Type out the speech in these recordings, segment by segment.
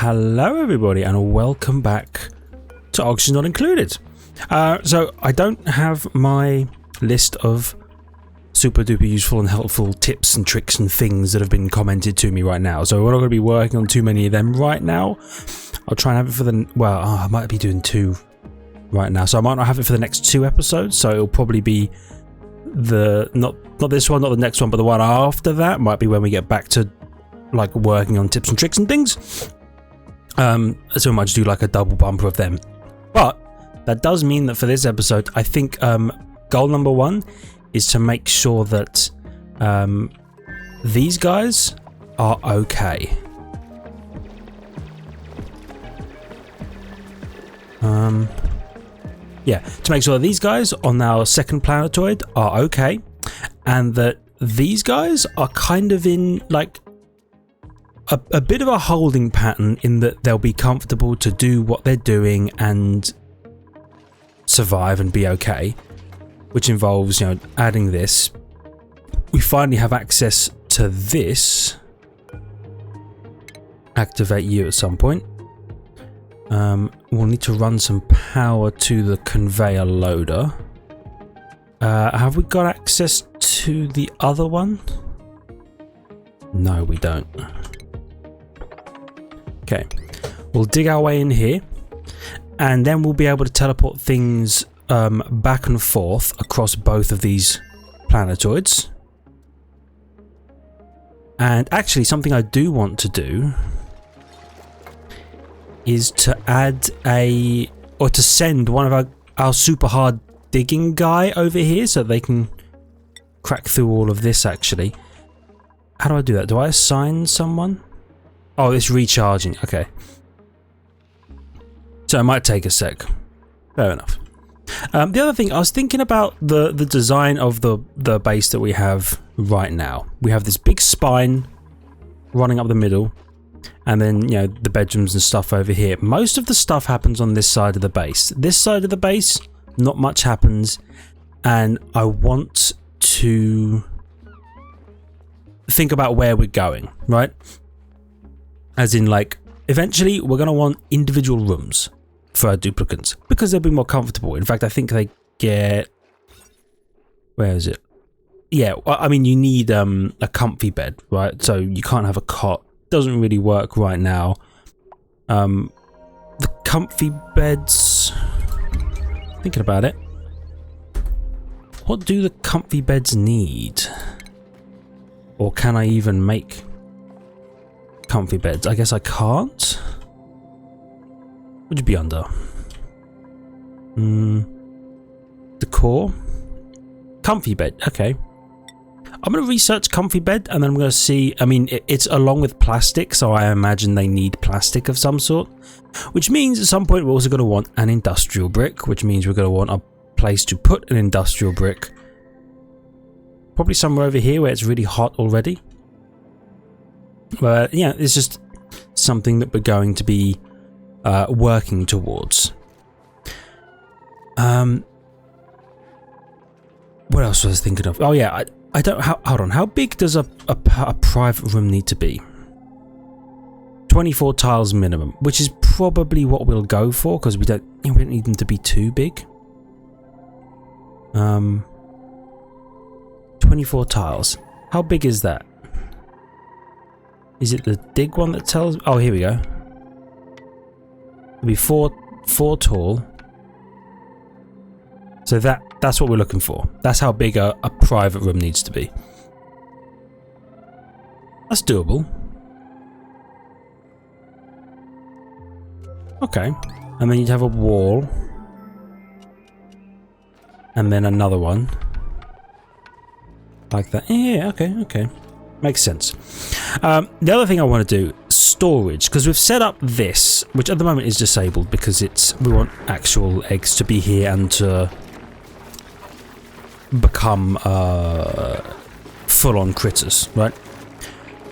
Hello everybody and welcome back to Oxygen Not Included. So I don't have my list of super duper useful and helpful tips and tricks and things that have been commented to me right now. So we're not going to be working on too many of them right now. I'll try and have it for the, I might be doing 2 right now. So I might not have it for the next 2 episodes. So it'll probably be the, not this one, not the next one, but the one after that might be when we get back to like working on tips and tricks and things. So we might just do like a double bumper of them. But that does mean that for this episode, I think goal number 1 is to make sure that these guys are okay. Yeah, to make sure that these guys on our second planetoid are okay, and that these guys are kind of in like a bit of a holding pattern in that they'll be comfortable to do what they're doing and survive and be okay, which involves, adding this. We finally have access to this. Activate you at some point. We'll need to run some power to the conveyor loader. Have we got access to the other one? No, we don't. Okay, we'll dig our way in here, and then we'll be able to teleport things back and forth across both of these planetoids. And actually, something I do want to do is to add to send one of our super hard digging guy over here so they can crack through all of this actually. How do I do that? Do I assign someone? Oh, it's recharging. Okay. So it might take a sec. Fair enough. The other thing, I was thinking about the design of the base that we have right now. We have this big spine running up the middle, and then, the bedrooms and stuff over here. Most of the stuff happens on this side of the base. This side of the base, not much happens, and I want to think about where we're going, right? As in, like, eventually we're going to want individual rooms for our duplicants because they'll be more comfortable. In fact, I think they get... Where is it? Yeah, I mean, you need a comfy bed, right? So you can't have a cot. Doesn't really work right now. The comfy beds... Thinking about it. What do the comfy beds need? Or can I even make comfy beds? I guess I can't. What would you be under? Decor? Comfy bed, okay. I'm going to research comfy bed and then I'm going to see. I mean, it's along with plastic, so I imagine they need plastic of some sort. Which means at some point we're also going to want an industrial brick, which means we're going to want a place to put an industrial brick. Probably somewhere over here where it's really hot already. But yeah, it's just something that we're going to be working towards. What else was I thinking of? Oh yeah, I don't. Hold on. How big does a private room need to be? 24 tiles minimum, which is probably what we'll go for because we don't need them to be too big. 24 tiles. How big is that? Is it the dig one that tells? Oh, here we go. It'll be four tall. So that's what we're looking for. That's how big a private room needs to be. That's doable. Okay. And then you'd have a wall. And then another one. Like that. Yeah, okay. Makes sense. The other thing I want to do, storage, because we've set up this, which at the moment is disabled because we want actual eggs to be here and to become full-on critters, right?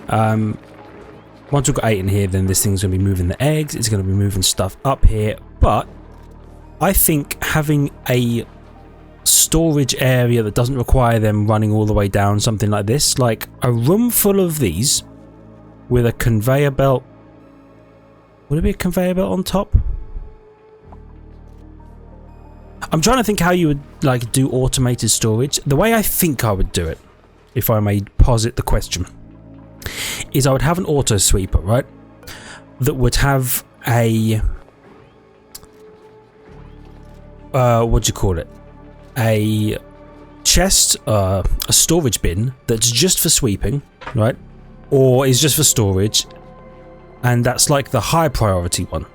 Once we've got 8 in here, then this thing's going to be moving the eggs, it's going to be moving stuff up here, but I think having a storage area that doesn't require them running all the way down, something like this, like a room full of these with a conveyor belt Would it be a conveyor belt on top? I'm trying to think how you would like do automated storage. The way I think I would do it, if I may posit the question, is I would have an auto sweeper, right? That would have a what do you call it? A chest, a storage bin that's just for sweeping, right? Or is just for storage, and that's like the high priority one.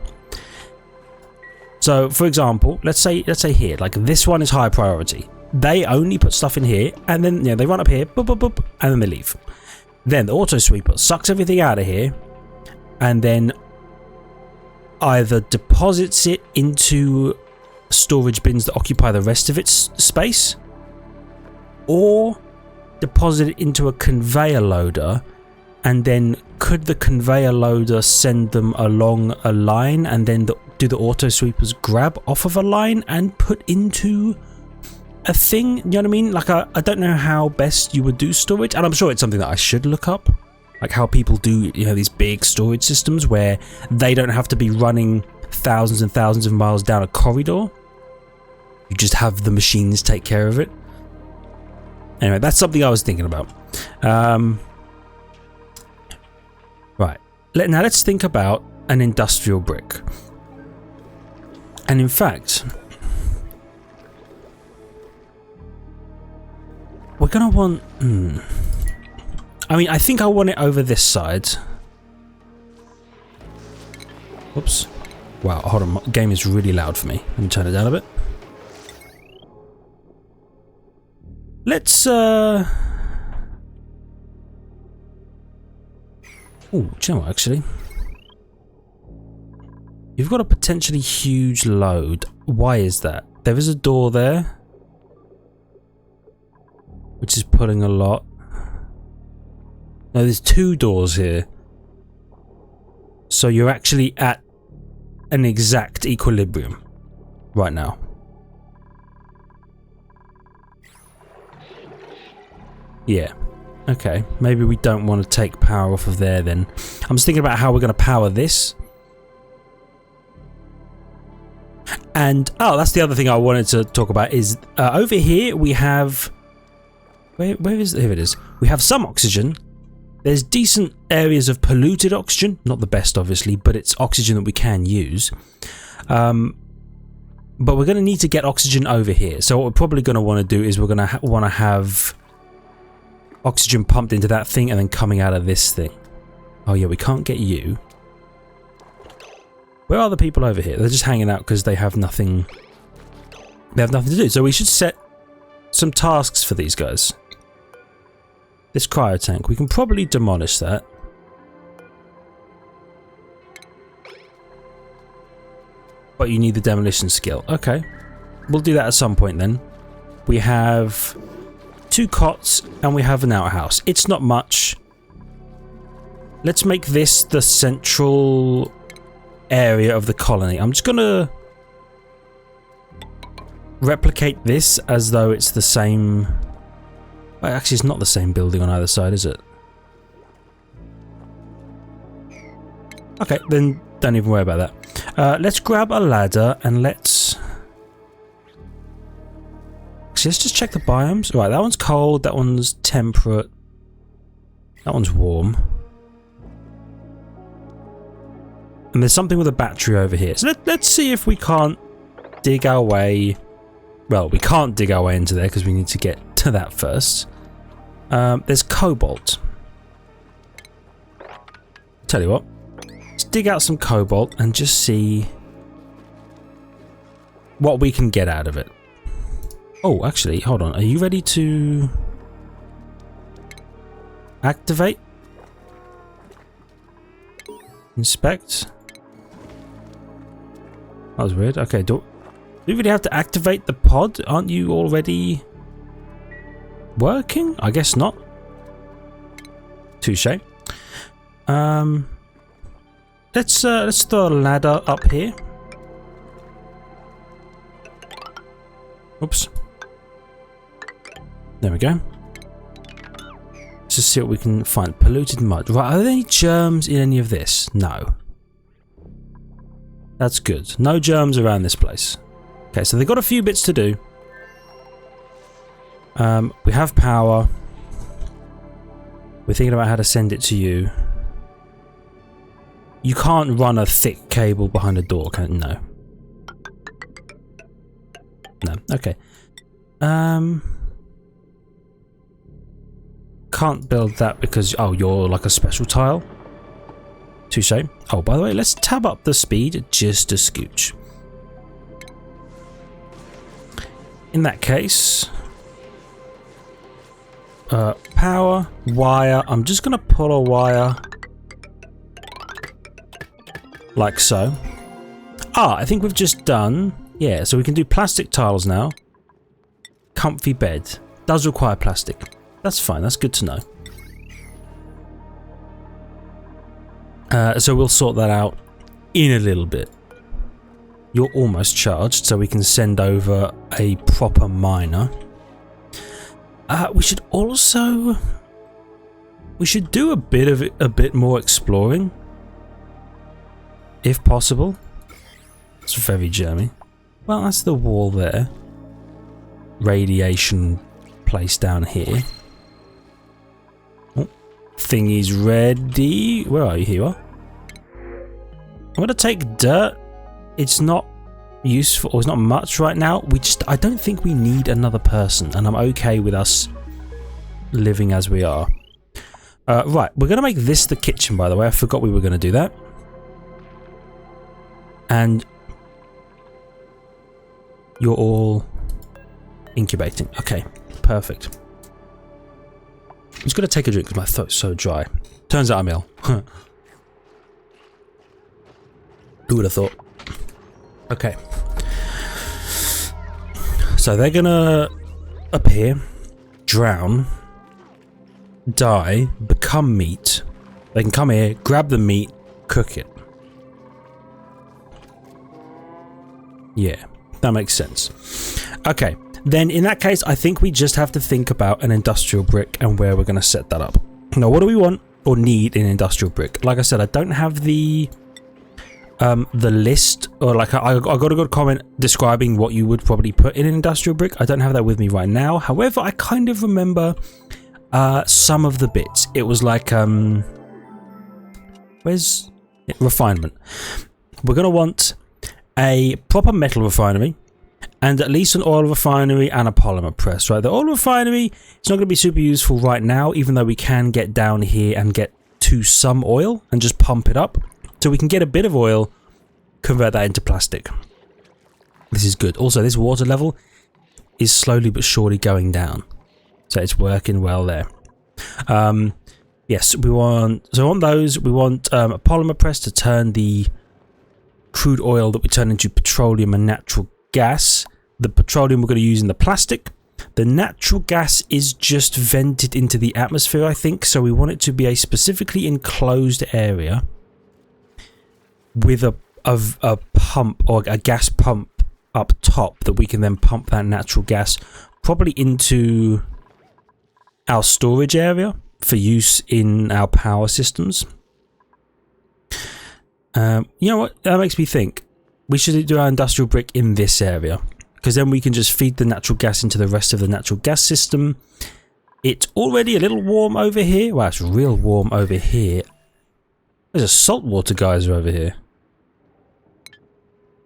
So, for example, let's say here, like this one is high priority. They only put stuff in here, and then they run up here, boop, boop, boop, and then they leave. Then the auto sweeper sucks everything out of here, and then either deposits it into storage bins that occupy the rest of its space, or deposit it into a conveyor loader, and then could the conveyor loader send them along a line, and then do the auto sweepers grab off of a line and put into a thing? You know what I mean? Like I don't know how best you would do storage, and I'm sure it's something that I should look up, like how people do, you know, these big storage systems where they don't have to be running thousands and thousands of miles down a corridor. You just have the machines take care of it. Anyway, that's something I was thinking about. Right. Now let's think about an industrial brick. And in fact, we're going to want... I mean, I think I want it over this side. Oops. Wow, hold on. The game is really loud for me. Let me turn it down a bit. Let's, oh, do you know what, actually? You've got a potentially huge load. Why is that? There is a door there, which is pulling a lot. No, there's two doors here. So you're actually at an exact equilibrium right now. Yeah. Okay. Maybe we don't want to take power off of there then. I'm just thinking about how we're going to power this. And, oh, that's the other thing I wanted to talk about is over here we have... Where is it? Here it is. We have some oxygen. There's decent areas of polluted oxygen. Not the best, obviously, but it's oxygen that we can use. But we're going to need to get oxygen over here. So what we're probably going to want to do is we're going to want to have oxygen pumped into that thing and then coming out of this thing. Oh yeah, we can't get you. Where are the people over here? They're just hanging out because they have nothing. They have nothing to do. So we should set some tasks for these guys. This cryo tank, we can probably demolish that. But you need the demolition skill. Okay. We'll do that at some point then. We have 2 cots and we have an outhouse. It's not much. Let's make this the central area of the colony. I'm just gonna replicate this as though it's the same. Well, actually, it's not the same building on either side, is it? Okay, then don't even worry about that. Let's grab a ladder and let's just check the biomes. Right, that one's cold, that one's temperate, that one's warm. And there's something with a battery over here. So let's see if we can't dig our way... Well, we can't dig our way into there because we need to get to that first. There's cobalt. Tell you what. Let's dig out some cobalt and just see what we can get out of it. Oh, actually, hold on. Are you ready to activate? Inspect? That was weird. Okay, do we really have to activate the pod? Aren't you already working? I guess not. Touche. Let's throw a ladder up here. Oops. There we go. Let's just see what we can find. Polluted mud. Right, are there any germs in any of this? No. That's good. No germs around this place. Okay, so they've got a few bits to do. We have power. We're thinking about how to send it to you. You can't run a thick cable behind a door, can you? No. No. Okay. Can't build that because, oh, you're like a special tile. Touche. Oh, by the way, let's tab up the speed just a scooch. In that case, power, wire. I'm just going to pull a wire like so. Ah, I think we've just done, yeah, so we can do plastic tiles now. Comfy bed. Does require plastic. That's fine, that's good to know. So we'll sort that out in a little bit. You're almost charged, so we can send over a proper miner. We should also... We should do a bit more exploring. If possible. It's very germy. Well, that's the wall there. Radiation place down here. Oh, thingy's ready. Where are you? Here you are. I'm gonna take dirt. It's not useful, or it's not much right now. I don't think we need another person, and I'm okay with us living as we are. Right, we're gonna make this the kitchen, by the way. I forgot we were gonna do that. And you're all incubating. Okay, perfect. I'm just gonna take a drink because my throat's so dry. Turns out I'm ill. Who would have thought? Okay. So they're gonna appear, drown, die, become meat. They can come here, grab the meat, cook it. Yeah, that makes sense. Okay, then in that case, I think we just have to think about an industrial brick and where we're going to set that up. Now, what do we want or need in industrial brick? Like I said, I don't have the list, or like I got a good comment describing what you would probably put in an industrial brick. I don't have that with me right now. However, I kind of remember some of the bits. It was like, where's refinement? We're going to want a proper metal refinery, and at least an oil refinery and a polymer press, right? The oil refinery, it's not going to be super useful right now, even though we can get down here and get to some oil and just pump it up. So we can get a bit of oil, convert that into plastic. This is good. Also, this water level is slowly but surely going down. So it's working well there. Yes, we want those. We want a polymer press to turn the crude oil that we turn into petroleum and natural gas. The petroleum we're going to use in the plastic. The natural gas is just vented into the atmosphere, I think, so we want it to be a specifically enclosed area with a pump, or a gas pump up top, that we can then pump that natural gas probably into our storage area for use in our power systems. You know what? That makes me think we should do our industrial brick in this area, because then we can just feed the natural gas into the rest of the natural gas system. It's already a little warm over here. Wow, it's real warm over here. There's a saltwater geyser over here.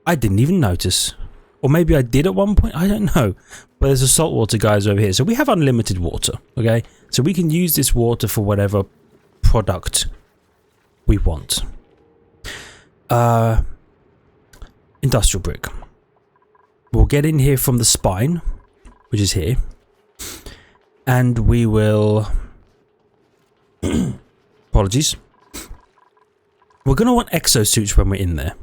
I didn't even notice. Or maybe I did at one point, I don't know. But there's a saltwater geyser over here. So we have unlimited water, okay? So we can use this water for whatever product we want. Industrial brick. We'll get in here from the spine, which is here, and we will apologies, we're going to want exosuits when we're in there,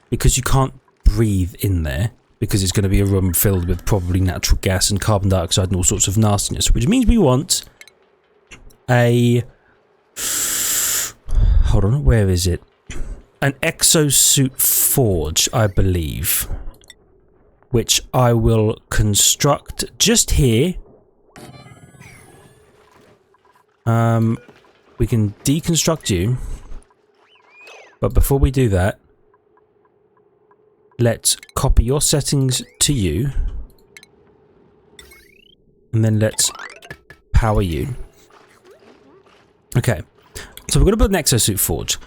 because you can't breathe in there, because it's going to be a room filled with probably natural gas and carbon dioxide and all sorts of nastiness, which means we want a, hold on, where is it? An exosuit forge, I believe, which I will construct just here. We can deconstruct you, but before we do that, let's copy your settings to you. And then let's power you. Okay, so we're going to build an exosuit forge.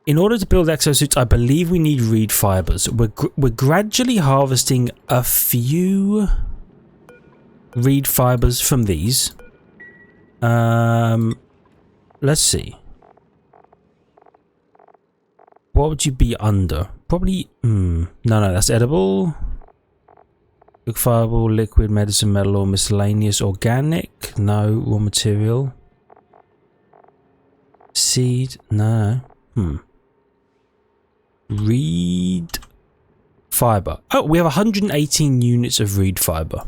In order to build exosuits, I believe we need reed fibers. We're gradually harvesting a few reed fibers from these. Let's see. What would you be under? Probably, no, that's edible. Fireball, liquid, medicine, metal, or miscellaneous, organic. No, raw material. Seed, no. Reed fiber. Oh, we have 118 units of reed fiber.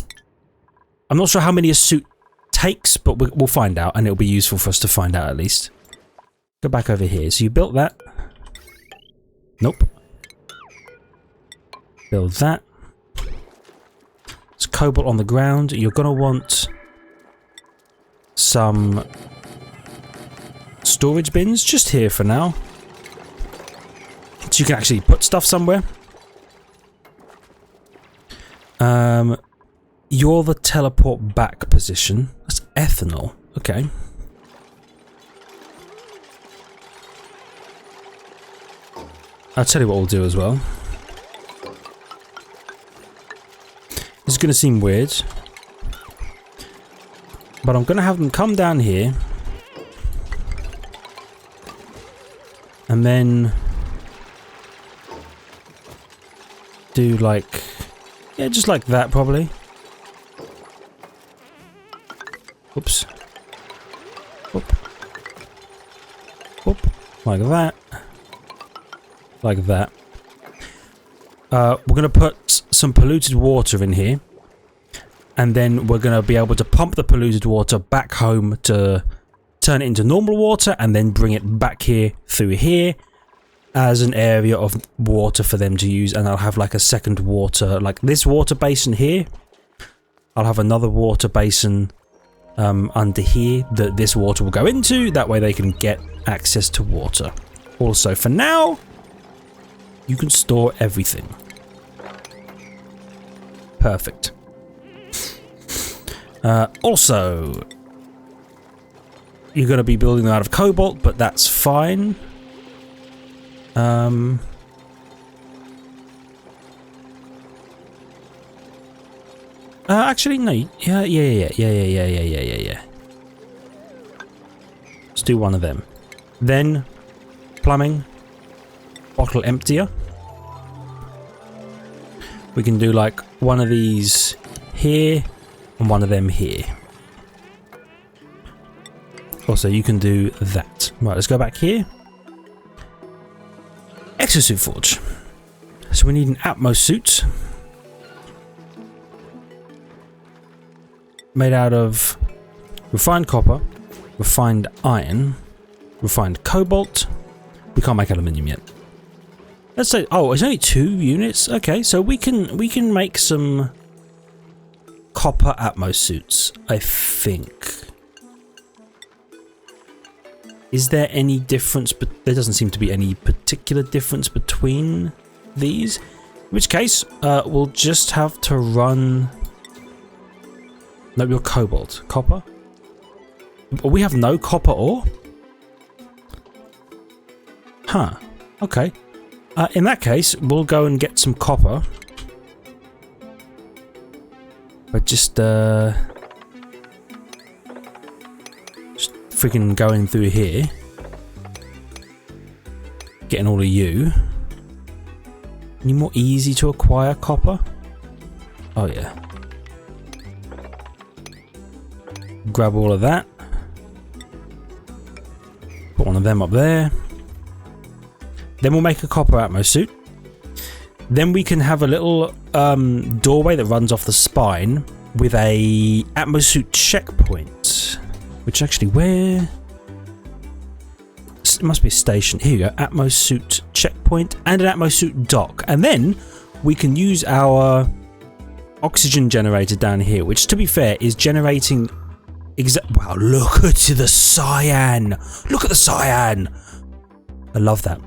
I'm not sure how many a suit takes, but we'll find out, and it'll be useful for us to find out at least. Go back over here. So you built that. Nope. Build that. It's cobalt on the ground. You're going to want some storage bins just here for now. So you can actually put stuff somewhere. You're the teleport back position. That's ethanol. Okay. I'll tell you what we'll do as well. This is going to seem weird, but I'm going to have them come down here and then do like, yeah, just like that probably. Oops. Whoop. Whoop. Like that. Like that. We're going to put some polluted water in here. And then we're going to be able to pump the polluted water back home to turn it into normal water and then bring it back here through here as an area of water for them to use. And I'll have like a second water, like this water basin here. I'll have another water basin under here that this water will go into. That way they can get access to water. Also, for now, you can store everything. Perfect. Also, you're going to be building out of cobalt, but that's fine. Actually, no. Yeah. Let's do one of them. Then, plumbing. Bottle emptier. We can do like one of these here and one of them here. Also, you can do that. Right, let's go back here. Exosuit forge. So we need an Atmos suit. Made out of refined copper, refined iron, refined cobalt. We can't make aluminium yet. Let's say, oh, it's only 2 units. Okay, so we can make some copper Atmos suits, I think. Is there any difference? But there doesn't seem to be any particular difference between these. In which case, we'll just have to run. No, your cobalt, copper. We have no copper ore. Huh. Okay. In that case, we'll go and get some copper. But just freaking going through here. Getting all of you. Any more easy to acquire copper? Oh yeah. Grab all of that. Put one of them up there. Then we'll make a copper Atmos suit. Then we can have a little doorway that runs off the spine with a Atmos suit checkpoint. Which actually, where? It must be a station. Here you go. Atmos suit checkpoint and an Atmos suit dock. And then we can use our oxygen generator down here, which to be fair is generating... Wow, look at the cyan. Look at the cyan. I love that.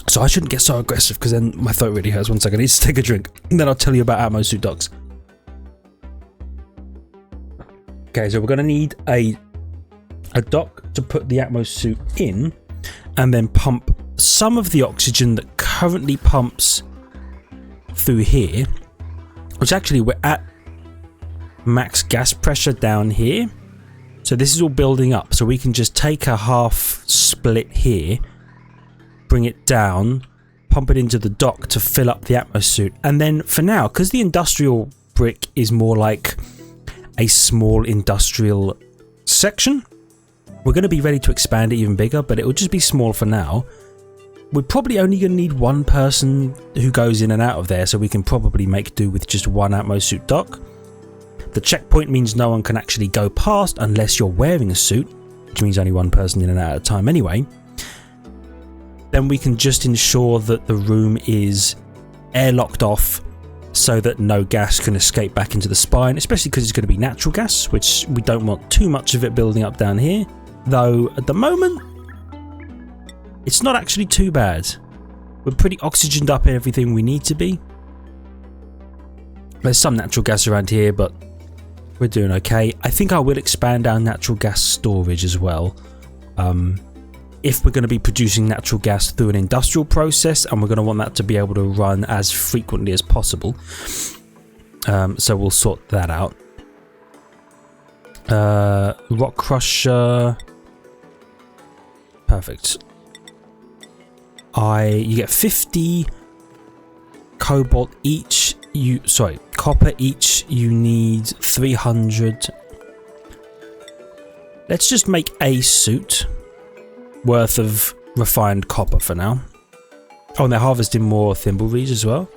So I shouldn't get so aggressive because then my throat really hurts. 1 second, I need to take a drink. And then I'll tell you about Atmosuit docks. Okay, so we're going to need a dock to put the Atmosuit in and then pump some of the oxygen that currently pumps through here, which actually we're at max gas pressure down here. So this is all building up. So we can just take a half split here, bring it down, pump it into the dock to fill up the Atmosuit. And then for now, because the industrial brick is more like a small industrial section, we're going to be ready to expand it even bigger, but it will just be small for now. We're probably only going to need one person who goes in and out of there, so we can probably make do with just one Atmosuit dock. The checkpoint means no one can actually go past unless you're wearing a suit, which means only one person in and out at a time anyway. Then we can just ensure that the room is airlocked off so that no gas can escape back into the spine, especially because it's going to be natural gas, which we don't want too much of it building up down here. Though at the moment, it's not actually too bad. We're pretty oxygened up in everything we need to be. There's some natural gas around here, but we're doing okay. I think I will expand our natural gas storage as well. If we're going to be producing natural gas through an industrial process, and we're going to want that to be able to run as frequently as possible. So we'll sort that out. Rock crusher. Perfect. You get 50 cobalt each. Copper each. You need 300. Let's just make a suit worth of refined copper for now. Oh, and they're harvesting more thimbleweeds as well.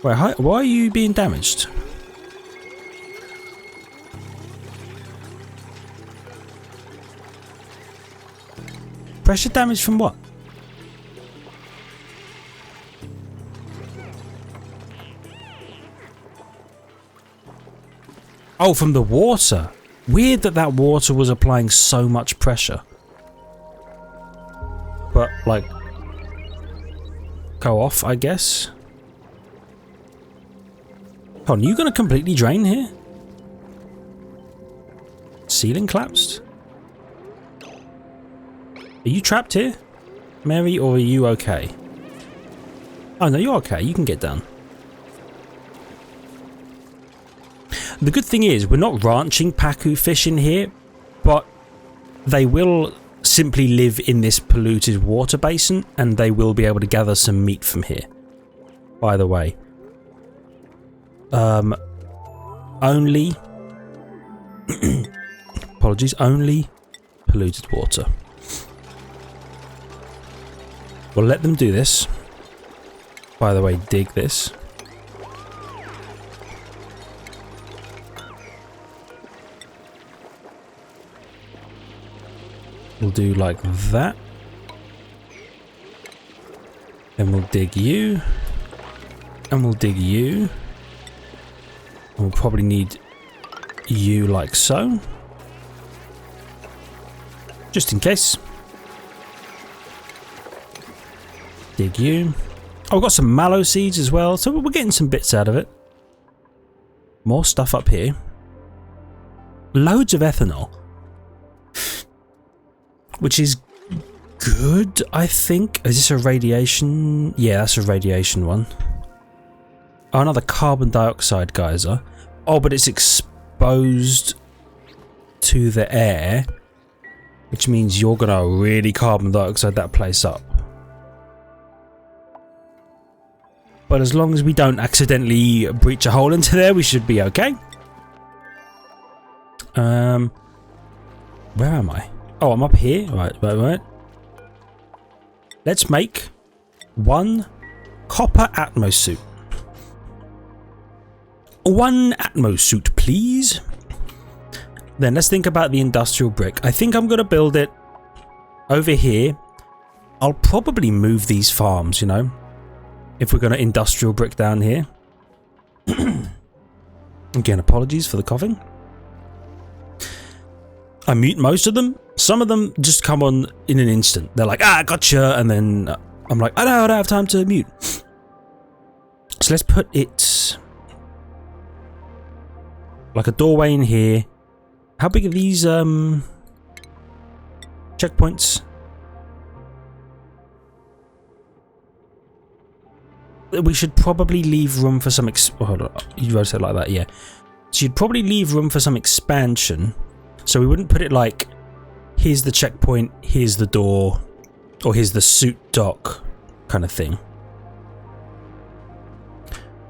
Wait, why are you being damaged? Pressure damage from what? Oh, from the water. Weird that water was applying so much pressure. But, like, go off, I guess. Hold on, are you going to completely drain here? Ceiling collapsed? Are you trapped here, Mary, or are you okay? Oh no, you're okay. You can get down. The good thing is we're not ranching Pacu fish in here, but they will simply live in this polluted water basin and they will be able to gather some meat from here. By the way. Only apologies, only polluted water. We'll let them do this. By the way, dig this. We'll do like that. Then we'll dig you. And we'll dig you. And we'll probably need you like so. Just in case. Dig you. Oh, we've got some mallow seeds as well, so we're getting some bits out of it. More stuff up here. Loads of ethanol. Which is good, I think. Is this a radiation? Yeah, that's a radiation one. Oh, another carbon dioxide geyser. Oh, but it's exposed to the air, which means you're gonna really carbon dioxide that place up. But as long as we don't accidentally breach a hole into there, we should be okay. Where am I? Oh, I'm up here. Right. Let's make one copper Atmosuit. One Atmosuit, please. Then let's think about the industrial brick. I think I'm going to build it over here. I'll probably move these farms, you know, if we're going to industrial brick down here. Again, apologies for the coughing. I mute most of them Some of them just come on in an instant. They're like, ah, gotcha, and then I'm like, I don't have time to mute. So let's put it like a doorway in here. How big are these checkpoints? We should probably leave room for some hold on, you wrote it like that, yeah. So you'd probably leave room for some expansion. So we wouldn't put it like, here's the checkpoint, here's the door, or here's the suit dock kind of thing.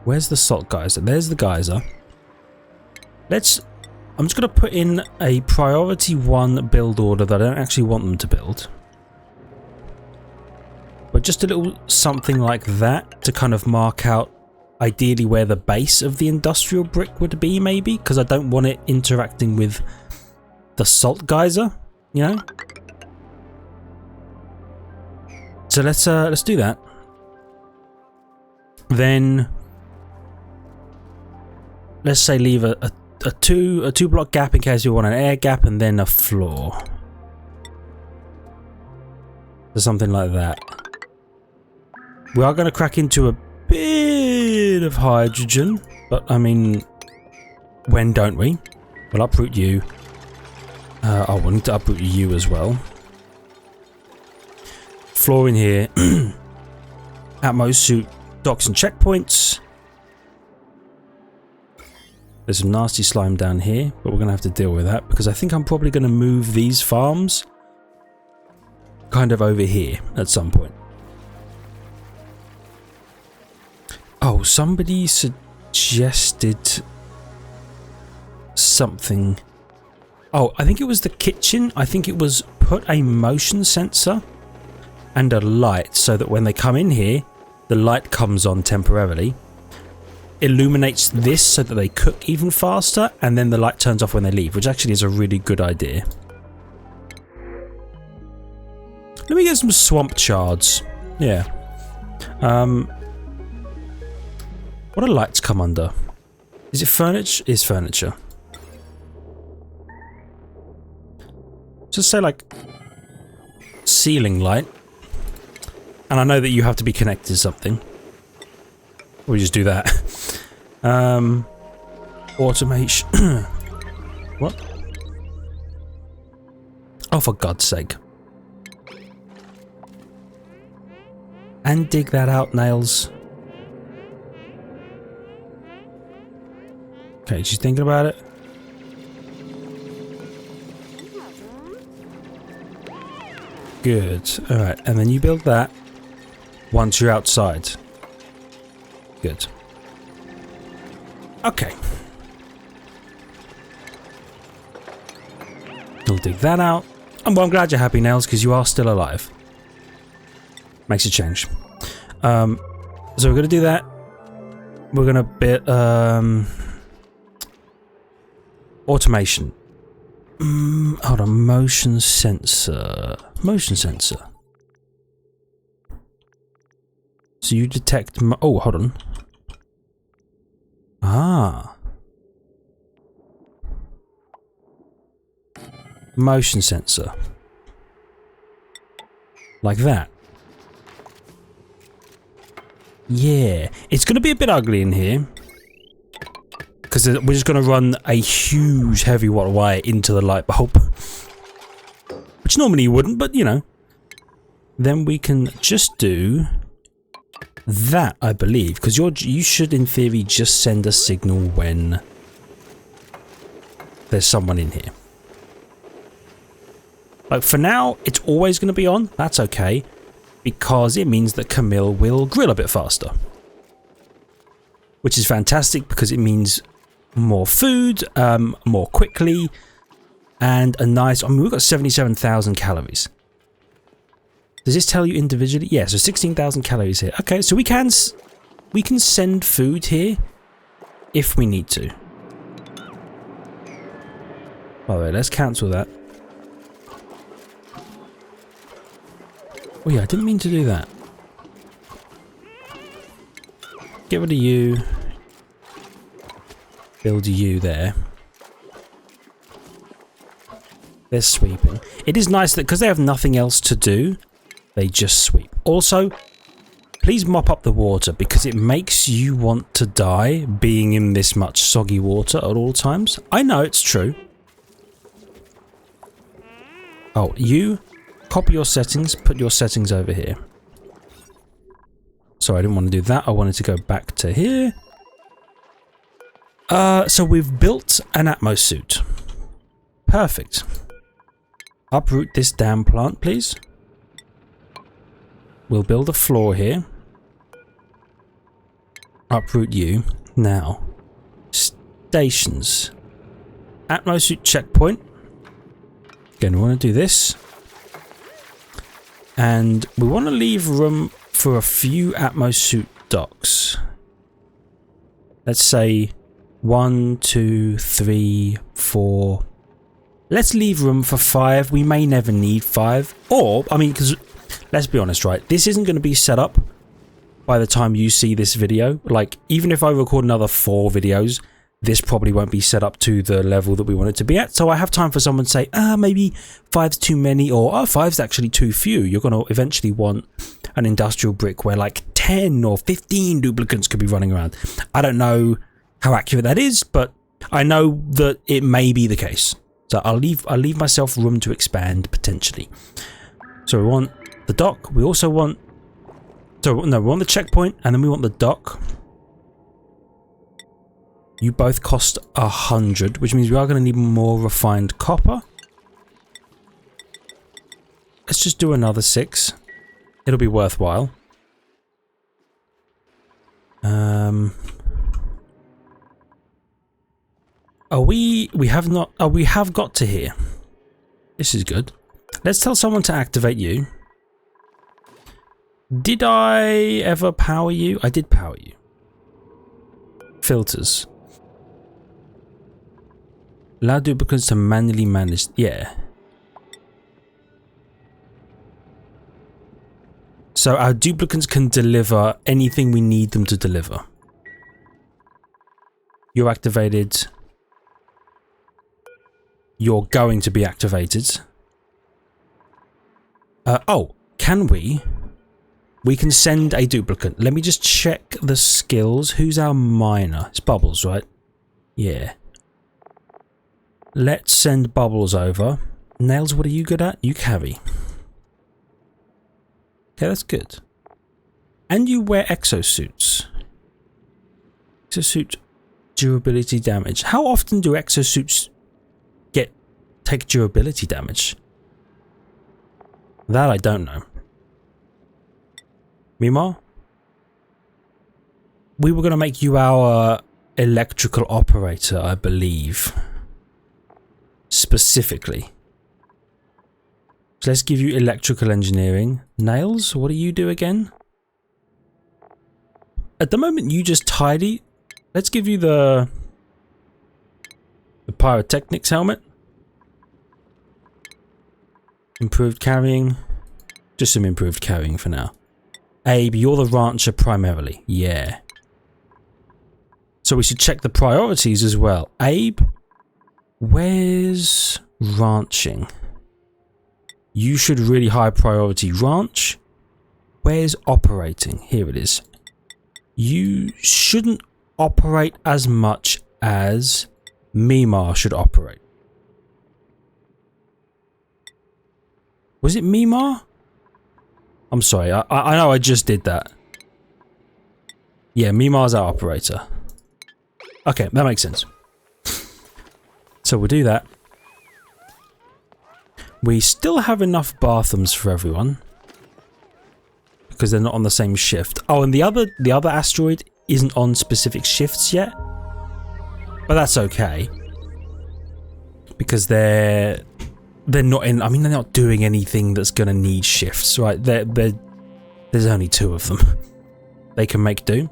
Where's the salt geyser? There's the geyser. I'm just going to put in a priority 1 build order that I don't actually want them to build. But just a little something like that to kind of mark out ideally where the base of the industrial brick would be, maybe, because I don't want it interacting with the salt geyser, you know? So let's do that. Then let's say leave a two block gap in case we want an air gap, and then a floor. So something like that. We are going to crack into a bit of hydrogen, but I mean, when don't we? We'll uproot you. Oh, we'll need to uproot you as well. Floor in here. Atmos suit docks and checkpoints. There's some nasty slime down here, but we're going to have to deal with that because I think I'm probably going to move these farms kind of over here at some point. Oh, somebody suggested something. Oh, I think it was the kitchen. I think it was put a motion sensor and a light so that when they come in here, the light comes on temporarily, illuminates this so that they cook even faster, and then the light turns off when they leave, which actually is a really good idea. Let me get some swamp shards. Yeah. What do lights come under? Is it furniture? Is furniture. Just say like ceiling light. And I know that you have to be connected to something. We just do that. Automation. What? Oh, for God's sake. And dig that out, Nails. Okay, she's thinking about it. Good. Alright, and then you build that once you're outside. Good. Okay. We'll dig that out. And well, I'm glad you're happy, Nails, because you are still alive. Makes a change. So we're going to do that. We're going to bit... automation. Hold on, motion sensor. Motion sensor. So you detect... oh, hold on. Ah. Motion sensor. Like that. Yeah. It's going to be a bit ugly in here. Because we're just going to run a huge heavy watt wire into the light bulb. Which normally you wouldn't, but you know. Then we can just do that, I believe. Because you should, in theory, just send a signal when there's someone in here. Like, for now, it's always going to be on. That's okay. Because it means that Camille will grill a bit faster. Which is fantastic because it means more food, more quickly, and a nice... I mean, we've got 77,000 calories. Does this tell you individually? Yeah, so 16,000 calories here. Okay, so we can send food here if we need to. By the way, let's cancel that. Oh yeah, I didn't mean to do that. Get rid of you. Build you there. They're sweeping. It is nice that because they have nothing else to do, they just sweep. Also, please mop up the water because it makes you want to die being in this much soggy water at all times. I know it's true. Oh, you copy your settings, put your settings over here. Sorry, I didn't want to do that. I wanted to go back to here. So we've built an Atmos suit. Perfect. Uproot this damn plant, please. We'll build a floor here. Uproot you. Now, stations. Atmos suit checkpoint. Again, we want to do this. And we want to leave room for a few Atmos suit docks. Let's say 1, 2, 3, 4. Let's leave room for 5. We may never need 5. Or, I mean, because let's be honest, right? This isn't going to be set up by the time you see this video. Like, even if I record another 4 videos, this probably won't be set up to the level that we want it to be at. So I have time for someone to say, maybe 5's too many, or 5's actually too few. You're going to eventually want an industrial brick where like 10 or 15 duplicants could be running around. I don't know how accurate that is, but I know that it may be the case. So I'll leave myself room to expand potentially. So we want the dock. We also want, so no, we want the checkpoint, and then we want the dock. You both cost 100, which means we are going to need more refined copper. Let's just do another 6. It'll be worthwhile. We have not. Oh, we have got to here. This is good. Let's tell someone to activate you. Did I ever power you? I did power you. Filters. Allow duplicants to manually manage. Yeah. So our duplicants can deliver anything we need them to deliver. You're activated. You're going to be activated. Oh, can we? We can send a duplicant. Let me just check the skills. Who's our miner? It's Bubbles, right? Yeah. Let's send Bubbles over. Nails, what are you good at? You carry. Okay, that's good. And you wear exosuits. Exosuit durability damage. How often do exosuits take durability damage? That I don't know. Mimar? We were going to make you our electrical operator, I believe. Specifically. So let's give you electrical engineering. Nails, what do you do again? At the moment, you just tidy. Let's give you the pyrotechnics helmet. Improved carrying. Just some improved carrying for now. Abe, you're the rancher primarily. Yeah. So we should check the priorities as well. Abe, where's ranching? You should really high priority ranch. Where's operating? Here it is. You shouldn't operate as much as Mimar should operate. Was it Mimar? I'm sorry, I know I just did that. Yeah, Mimar's our operator. Okay, that makes sense. So we'll do that. We still have enough bathrooms for everyone. Because they're not on the same shift. Oh, and the other asteroid isn't on specific shifts yet. But that's okay. Because they're not in, I mean, they're not doing anything that's going to need shifts, right? There's only 2 of them. They can make do.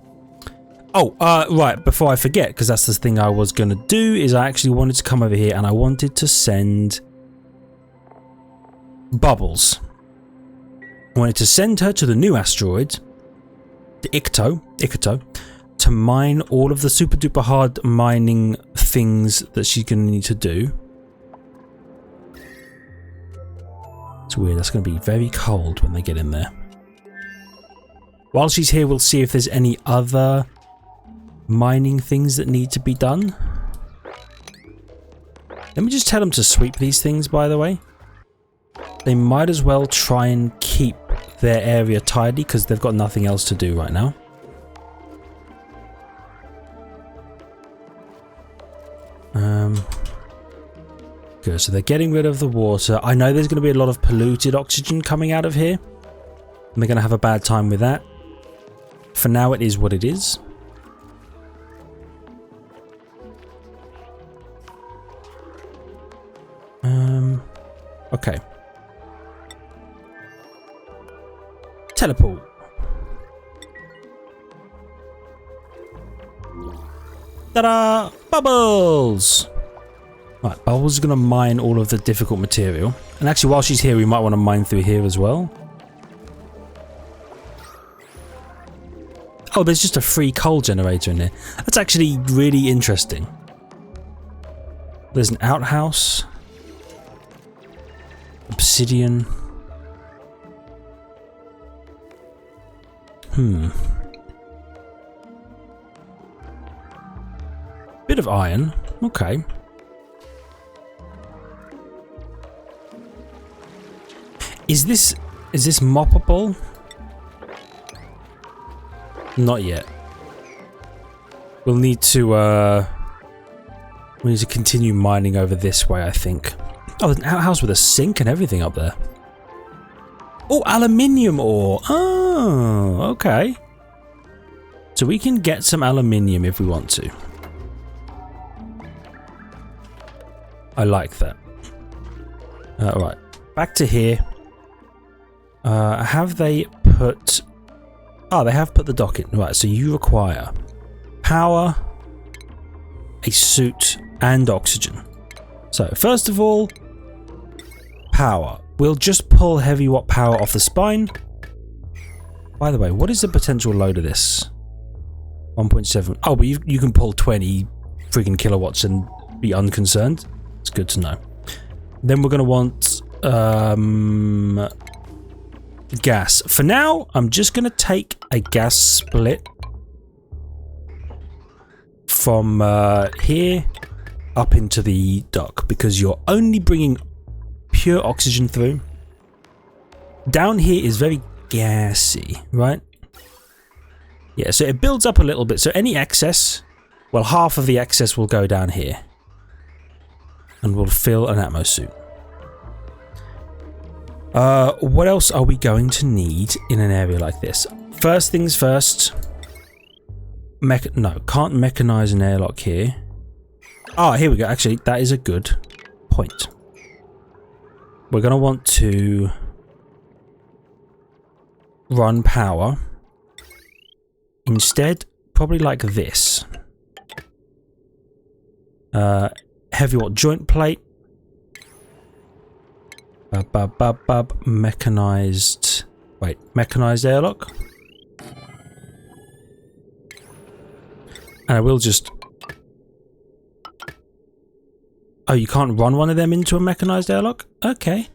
Oh, right, before I forget, because that's the thing I was going to do, is I actually wanted to come over here and I wanted to send Bubbles. I wanted to send her to the new asteroid, the Ikato, to mine all of the super duper hard mining things that she's going to need to do. It's weird. That's going to be very cold when they get in there. While she's here, we'll see if there's any other mining things that need to be done. Let me just tell them to sweep these things, by the way. They might as well try and keep their area tidy because they've got nothing else to do right now. Good, so they're getting rid of the water. I know there's going to be a lot of polluted oxygen coming out of here. And they're going to have a bad time with that. For now, it is what it is. Okay. Teleport. Ta-da! Bubbles! Right, Bubbles is going to mine all of the difficult material. And actually, while she's here, we might want to mine through here as well. Oh, there's just a free coal generator in here. That's actually really interesting. There's an outhouse. Obsidian. Bit of iron. Okay. Is this moppable? Not yet. We'll need to continue mining over this way, I think. Oh, there's an outhouse with a sink and everything up there. Oh, aluminium ore. Oh, okay. So we can get some aluminium if we want to. I like that. Right, back to here. Have they put... Oh, they have put the dock in. Right, so you require power, a suit, and oxygen. So, first of all, power. We'll just pull heavy watt power off the spine. By the way, what is the potential load of this? 1.7. Oh, but you can pull 20 freaking kilowatts and be unconcerned. It's good to know. Then we're going to want gas. For now, I'm just going to take a gas split from here up into the dock because you're only bringing pure oxygen through. Down here is very gassy, right? Yeah, so it builds up a little bit. So any excess, well, half of the excess will go down here and we'll fill an atmo suit. What else are we going to need in an area like this? First things first. No, can't mechanize an airlock here. Ah, here we go. Actually, that is a good point. We're going to want to run power. Instead, probably like this. Heavy watt joint plate. Mechanized... Wait, mechanized airlock. And I will just... Oh, you can't run one of them into a mechanized airlock? Okay.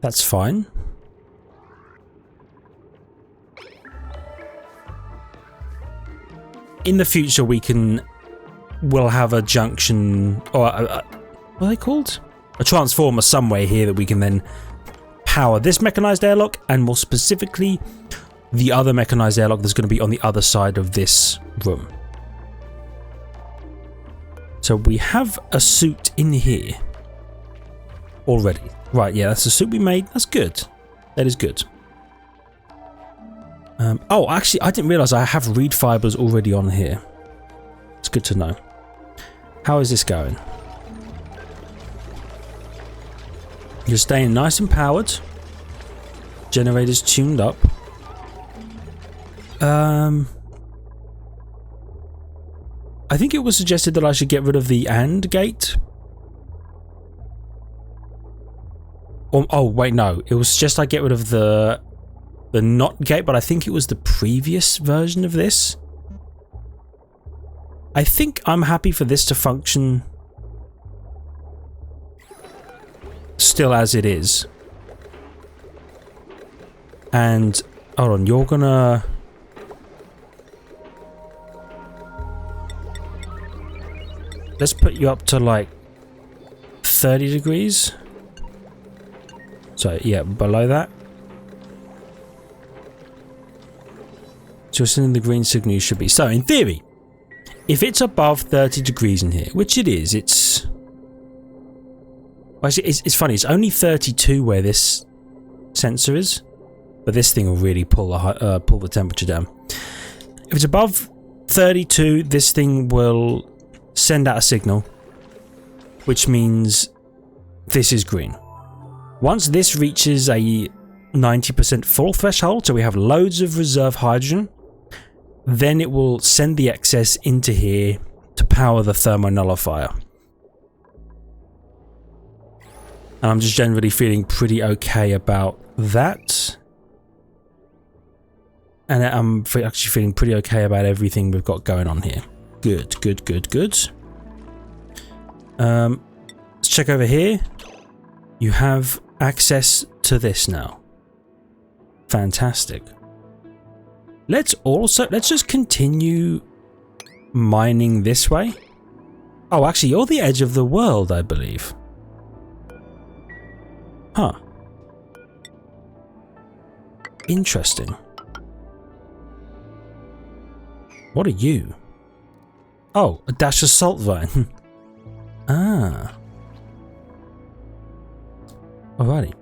That's fine. In the future, we'll have a junction, or what are they called? A transformer somewhere here that we can then power this mechanized airlock, and more specifically, the other mechanized airlock that's going to be on the other side of this room. So we have a suit in here already. Right, yeah, that's the suit we made. That's good. That is good. Oh, actually, I didn't realize I have reed fibers already on here. It's good to know. How is this going? You're staying nice and powered. Generators tuned up. I think it was suggested that I should get rid of the AND gate. Oh, wait, no. It was just I get rid of the NOT gate, but I think it was the previous version of this. I think I'm happy for this to function still as it is. And hold on, you're gonna... Let's put you up to like 30 degrees. So yeah, below that. So sending the green signal you should be. So in theory, if it's above 30 degrees in here, which it is, it's... Well, actually, it's funny, it's only 32 where this sensor is. But this thing will really pull the temperature down. If it's above 32, this thing will send out a signal, which means this is green. Once this reaches a 90% full threshold, so we have loads of reserve hydrogen, then it will send the excess into here to power the thermonullifier. And I'm just generally feeling pretty okay about that. And I'm actually feeling pretty okay about everything we've got going on here. Good, good, good, good. Let's check over here. You have access to this now. Fantastic. Let's just continue mining this way. Oh, actually, you're the edge of the world, I believe. Huh. Interesting. What are you? Oh, a dash of salt vine. Ah. Alrighty.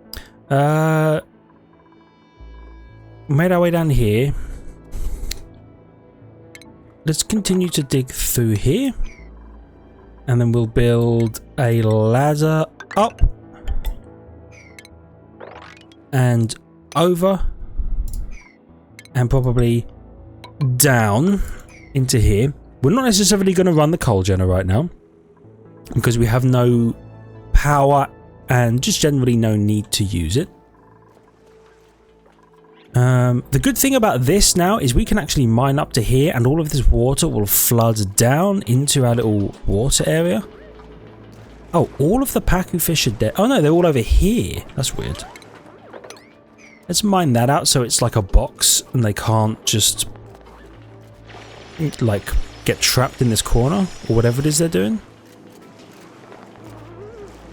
Made our way down here. Let's continue to dig through here. And then we'll build a ladder up. And over. And probably down into here. We're not necessarily going to run the coal generator right now because we have no power and just generally no need to use it. The good thing about this now is we can actually mine up to here and all of this water will flood down into our little water area. Oh, all of the Pacu fish are dead. Oh no, they're all over here. That's weird. Let's mine that out so it's like a box and they can't just like get trapped in this corner or whatever it is they're doing.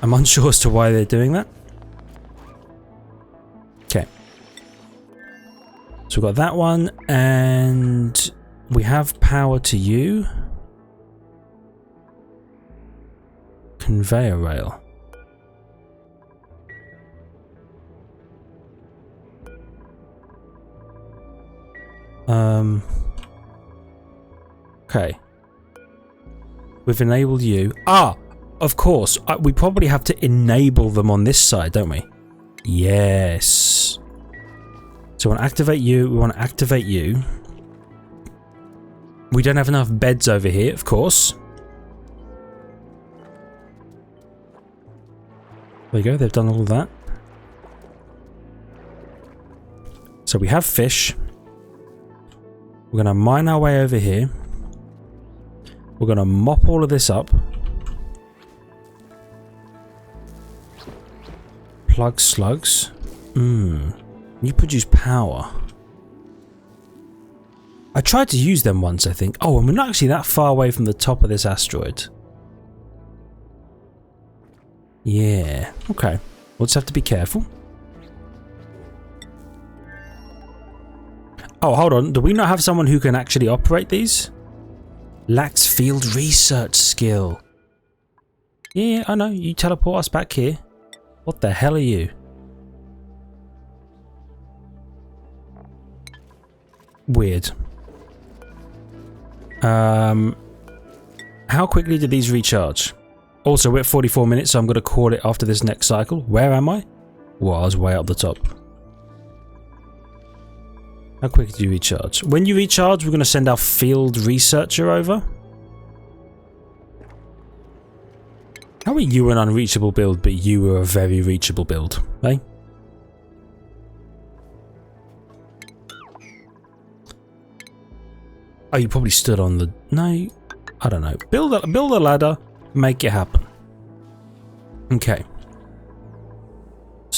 I'm unsure as to why they're doing that. Okay. So we've got that one and we have power to you. Conveyor rail. Okay. We've enabled you. Ah, of course. We probably have to enable them on this side, don't we? Yes. So we want to activate you. We want to activate you. We don't have enough beds over here, of course. There you go. They've done all of that. So we have fish. We're going to mine our way over here. We're going to mop all of this up. Plug slugs. You produce power. I tried to use them once, I think. Oh, and we're not actually that far away from the top of this asteroid. Yeah. Okay. We'll just have to be careful. Oh, hold on. Do we not have someone who can actually operate these? Lacks field research skill. Yeah, I know. You teleport us back here. What the hell are you? Weird. How quickly do these recharge? Also, we're at 44 minutes, so I'm going to call it after this next cycle. Where am I? Well, I was way up the top. How quick do you recharge? When you recharge, we're going to send our field researcher over. How are you an unreachable build, but you were a very reachable build, eh? Oh, you probably stood on the... No, I don't know. Build a ladder, make it happen. Okay.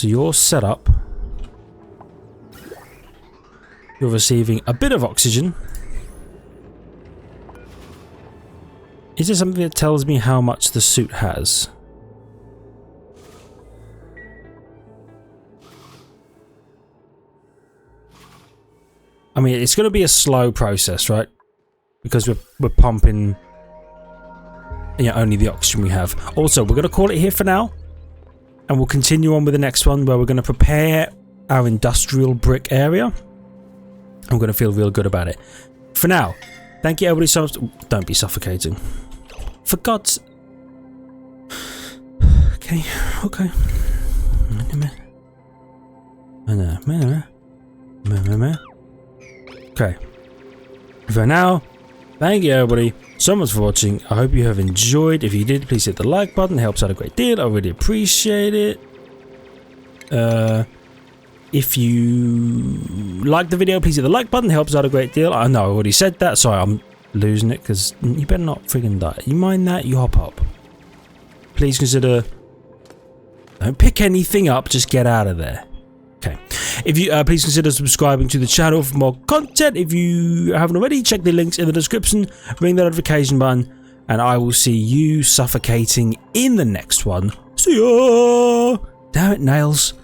So you're set up. You're receiving a bit of oxygen. Is there something that tells me how much the suit has? I mean, it's going to be a slow process, right? Because we're pumping, you know, only the oxygen we have. Also, we're going to call it here for now. And we'll continue on with the next one where we're going to prepare our industrial brick area. I'm going to feel real good about it. For now, thank you everybody so much. Don't be suffocating. For God's... Okay, okay. Okay. For now, thank you everybody so much for watching. I hope you have enjoyed. If you did, please hit the like button. It helps out a great deal. I really appreciate it. If you like the video, please hit the like button. It helps out a great deal. I know I already said that. Sorry, I'm losing it because you better not friggin' die. You mind that? You hop up. Please consider... Don't pick anything up. Just get out of there. Okay. If you please consider subscribing to the channel for more content. If you haven't already, check the links in the description. Ring the notification button. And I will see you suffocating in the next one. See ya! Damn it, nails.